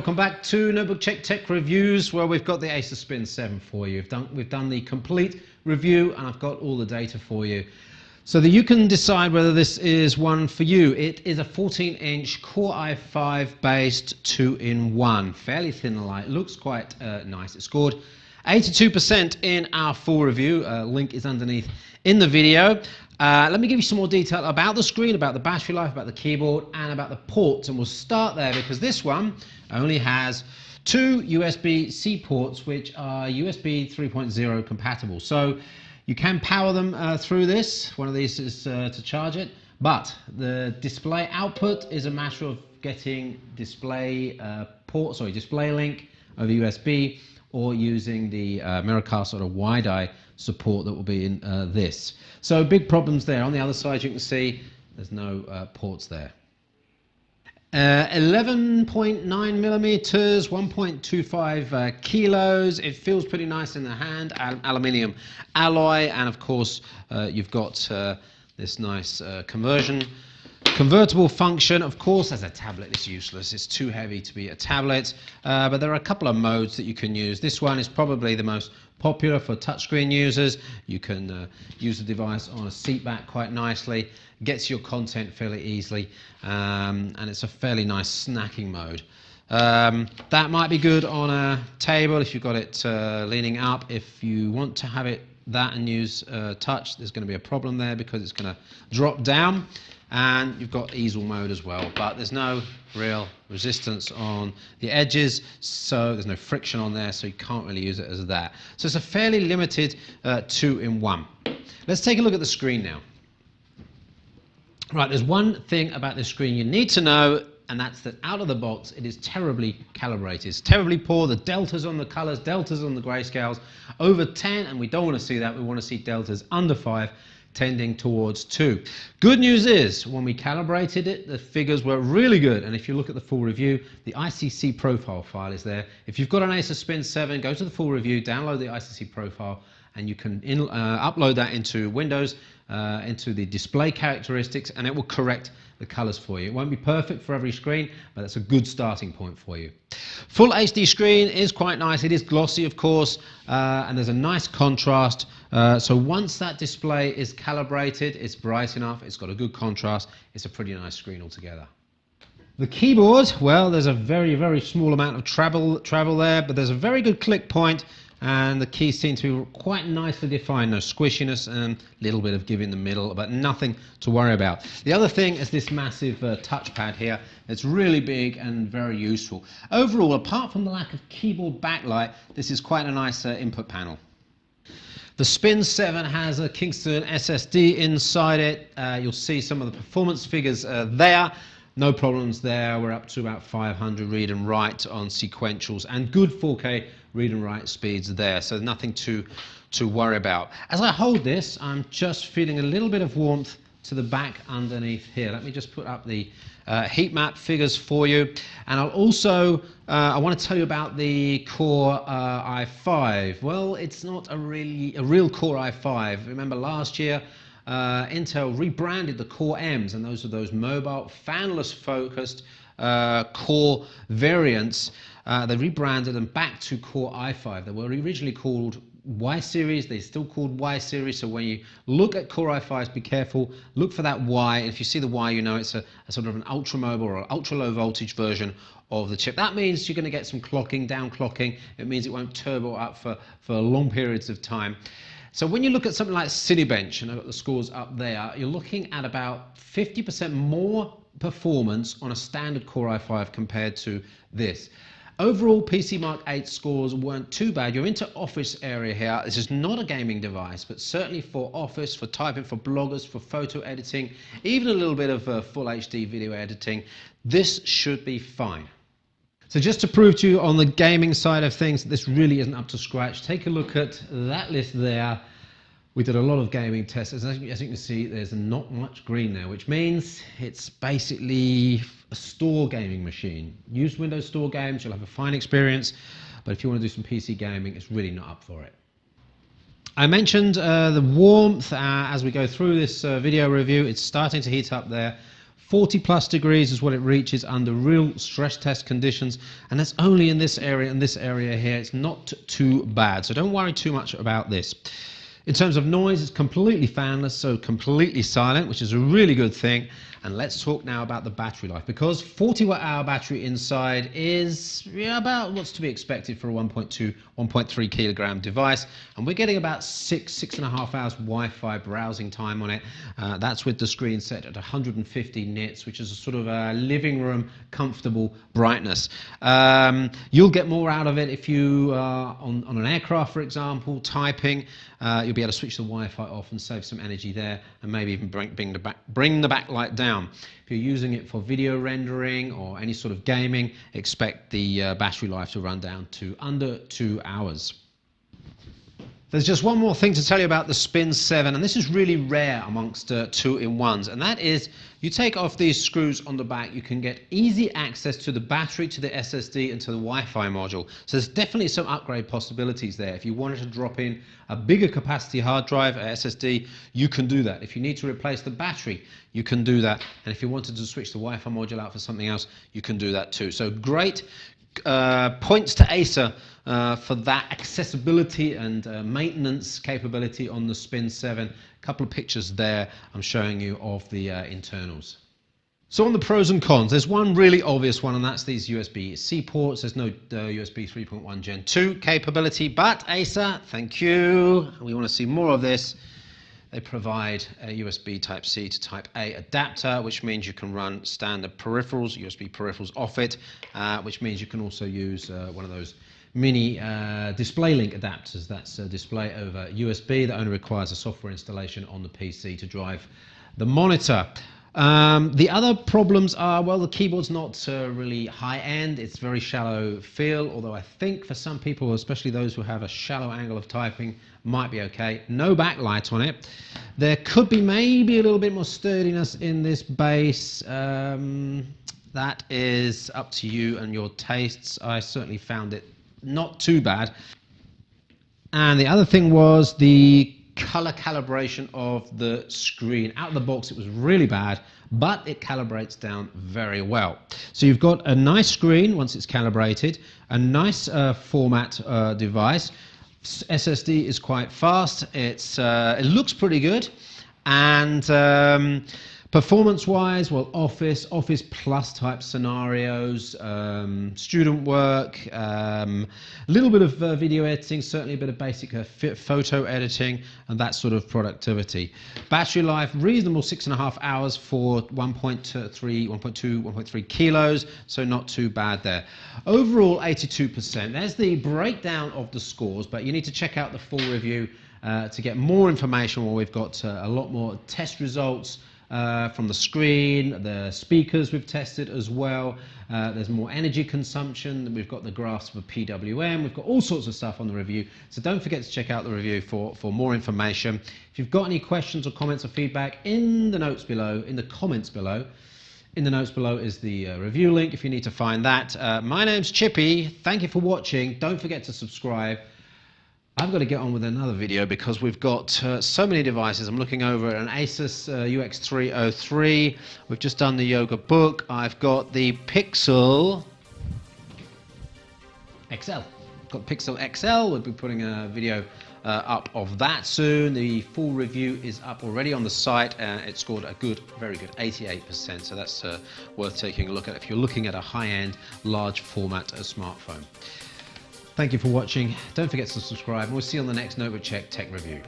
welcome back to Notebook Check Tech Reviews, where we've got the Acer Spin 7 for you. We've done the complete review and I've got all the data for you so that you can decide whether this is one for you. It is a 14-inch Core i5 based 2-in-1, fairly thin and light, looks quite nice. It scored 82% in our full review. Link is underneath in the video. Let me give you some more detail about the screen, about the battery life, about the keyboard, and about the ports. And we'll start there because this one only has two USB-C ports, which are USB 3.0 compatible. So you can power them through this. One of these is to charge it. But the display output is a matter of getting display link over USB, or using the Miracast or wide-eye support that will be in this. So big problems there. On the other side, you can see there's no ports there. 11.9 millimeters, 1.25 kilos. It feels pretty nice in the hand. Aluminium alloy, and of course you've got this nice convertible function. Of course, as a tablet, it's useless. It's too heavy to be a tablet, but there are a couple of modes that you can use. This one is probably the most popular for touchscreen users. You can use the device on a seat back quite nicely, gets your content fairly easily, and it's a fairly nice snacking mode. That might be good on a table if you've got it leaning up. If you want to have it that and use touch, there's going to be a problem there because it's going to drop down. And you've got easel mode as well, but there's no real resistance on the edges, so there's no friction on there, so you can't really use it as that. So it's a fairly limited 2-in-1. Let's take a look at the screen now. Right, there's one thing about this screen you need to know, and that's that out of the box it is terribly calibrated. It's terribly poor. The deltas on the colors, deltas on the grayscales, over 10, and we don't want to see that. We want to see deltas under 5, tending towards 2. Good news is, when we calibrated it, the figures were really good, and if you look at the full review, the ICC profile file is there. If you've got an Acer Spin 7, go to the full review, download the ICC profile, and you can upload that into Windows, into the display characteristics, and it will correct the colors for you. It won't be perfect for every screen, but that's a good starting point for you. Full HD screen is quite nice. It is glossy, of course, and there's a nice contrast. So once that display is calibrated, it's bright enough, it's got a good contrast, it's a pretty nice screen altogether. The keyboard, well, there's a very, very small amount of travel there, but there's a very good click point, and the keys seem to be quite nicely defined. No squishiness and a little bit of give in the middle, but nothing to worry about. The other thing is this massive touchpad here. It's really big and very useful. Overall, apart from the lack of keyboard backlight, this is quite a nice input panel. The Spin 7 has a Kingston SSD inside it. You'll see some of the performance figures there. No problems there. We're up to about 500 read and write on sequentials, and good 4K read and write speeds there, so nothing to worry about. As I hold this, I'm just feeling a little bit of warmth to the back underneath here. Let me just put up the heat map figures for you, and I'll also I want to tell you about the Core i5. Well, it's not a real Core i5. Remember last year Intel rebranded the Core M's, and those are those mobile fanless focused Core variants. They rebranded them back to Core i5. They were originally called Y series. They're still called Y series. So when you look at Core i5s, be careful. Look for that Y. If you see the Y, you know it's a sort of an ultra mobile or ultra low voltage version of the chip. That means you're going to get some clocking, down clocking. It means it won't turbo up for long periods of time. So when you look at something like Cinebench, and I've got the scores up there, you're looking at about 50% more performance on a standard Core i5 compared to this. Overall, PC Mark 8 scores weren't too bad. You're into office area here. This is not a gaming device, but certainly for office, for typing, for bloggers, for photo editing, even a little bit of full HD video editing, this should be fine. So just to prove to you on the gaming side of things that this really isn't up to scratch, take a look at that list there. We did a lot of gaming tests. As you can see, there's not much green there, which means it's basically a store gaming machine. Use Windows Store games, you'll have a fine experience, but if you want to do some PC gaming, it's really not up for it. I mentioned the warmth as we go through this video review. It's starting to heat up there. 40 plus degrees is what it reaches under real stress test conditions, and that's only in this area and this area here. It's not too bad, so don't worry too much about this. In terms of noise, it's completely fanless, so completely silent, which is a really good thing. And let's talk now about the battery life, because 40 watt-hour battery inside is about what's to be expected for a 1.2, 1.3 kilogram device. And we're getting about 6.5 hours Wi-Fi browsing time on it. That's with the screen set at 150 nits, which is a sort of a living room comfortable brightness. You'll get more out of it if you are on an aircraft, for example, typing. You'll be able to switch the Wi-Fi off and save some energy there, and maybe even bring the backlight down. If you're using it for video rendering or any sort of gaming, expect the battery life to run down to under 2 hours. There's just one more thing to tell you about the Spin 7, and this is really rare amongst 2-in-1s, and that is you take off these screws on the back, you can get easy access to the battery, to the SSD, and to the Wi-Fi module. So there's definitely some upgrade possibilities there. If you wanted to drop in a bigger capacity hard drive, a SSD, you can do that. If you need to replace the battery, you can do that. And if you wanted to switch the Wi-Fi module out for something else, you can do that too. So great points to Acer for that accessibility and maintenance capability on the Spin 7. A couple of pictures there I'm showing you of the internals. So on the pros and cons, there's one really obvious one, and that's these USB-C ports. There's no USB 3.1 Gen 2 capability, but Acer, thank you. We want to see more of this. They provide a USB Type-C to Type-A adapter, which means you can run standard peripherals, USB peripherals off it, which means you can also use one of those mini display link adapters. That's a display over USB that only requires a software installation on the PC to drive the monitor. The other problems are, well, the keyboard's not really high-end. It's very shallow feel, although I think for some people, especially those who have a shallow angle of typing, might be okay. No backlight on it. There could be maybe a little bit more sturdiness in this base. That is up to you and your tastes. I certainly found it not too bad. And the other thing was the color calibration of the screen. Out of the box, it was really bad, but it calibrates down very well. So you've got a nice screen once it's calibrated, a nice format device. SSD is quite fast. It looks pretty good, and performance-wise, well, Office Plus type scenarios, student work, a little bit of video editing, certainly a bit of basic photo editing, and that sort of productivity. Battery life, reasonable 6.5 hours for 1.3 kilos, so not too bad there. Overall, 82%. There's the breakdown of the scores, but you need to check out the full review to get more information, where we've got a lot more test results from the screen, the speakers we've tested as well. There's more energy consumption. We've got the graphs for PWM. We've got all sorts of stuff on the review. So don't forget to check out the review for more information. If you've got any questions or comments or feedback, in the notes below, in the comments below, in the notes below is the review link if you need to find that. My name's Chippy. Thank you for watching. Don't forget to subscribe. I've got to get on with another video because we've got so many devices. I'm looking over at an Asus UX303. We've just done the Yoga Book. I've got the Pixel XL. Got Pixel XL. We'll be putting a video up of that soon. The full review is up already on the site. It scored a good, very good 88%. So that's worth taking a look at if you're looking at a high-end, large format smartphone. Thank you for watching. Don't forget to subscribe, and we'll see you on the next Notebook Check Tech Review.